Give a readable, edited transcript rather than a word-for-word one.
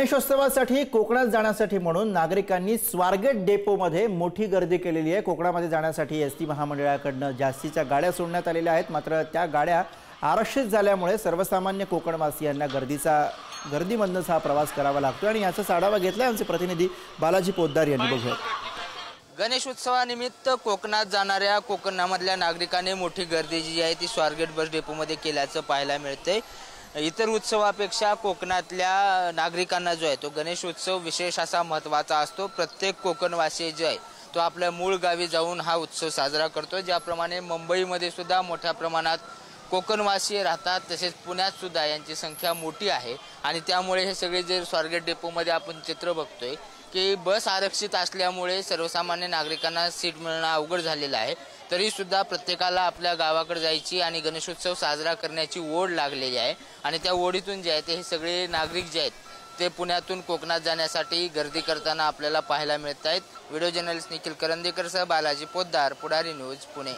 गणेशोत्सवासाठी कोकणात जाण्यासाठी म्हणून नागरिकांनी स्वारगेट डेपोमध्ये मोठी गर्दी केलेली आहे। कोकणामध्ये जाण्यासाठी एसटी महामंडळाकडून जास्तीच्या गाड्या सोडण्यात आलेल्या आहेत, मात्र त्या गाड्या आरक्षित झाल्यामुळे सर्वसामान्य कोकणवासियांना गर्दीमधूनच हा प्रवास करावा लागतो आणि याचा आढावा घेतलाय आमचे प्रतिनिधी बालाजी पोद्दार यांनी। बघूया। गणेश उत्सवानिमित्त कोकणात जाणाऱ्या कोकणामधल्या नागरिकांनी मोठी गर्दी जी आहे ती स्वारगेट बस डेपोमध्ये केल्याचं पाहायला मिळतंय। इतर उत्सवापेक्षा कोकणातल्या नागरिकांना जो आहे तो गणेश उत्सव विशेष असा महत्त्वाचा असतो। प्रत्येक कोकणवासी जो आहे तो आपल्या मूळ गावी जाऊन हा उत्सव साजरा करतो। ज्याप्रमाणे मुंबईमध्ये सुद्धा मोठ्या प्रमाणात कोकणवासी राहतात, तसेच पुण्यात सुद्धा यांची संख्या मोठी आहे आणि त्यामुळे हे सगळे जे स्वारगेट डेपोमध्ये आपण चित्र बघतोय की बस आरक्षित असल्यामुळे सर्वसामान्य नागरिकांना सीट मिळणं अवघड झालेलं आहे। तरी सुद्धा प्रत्येकाला आपल्या गावाकडे जायची आणि गणेशोत्सव साजरा करण्याची ओढ लागलेली आहे आणि त्या ओढीतून जे आहे ते हे सगळे नागरिक जे आहेत ते पुण्यातून कोकणात जाण्यासाठी गर्दी करताना आपल्याला पाहायला मिळत आहेत। व्हिडिओ जर्नलिस्ट निखिल करंदीकर सह बालाजी पोद्दार, पुढारी न्यूज, पुणे।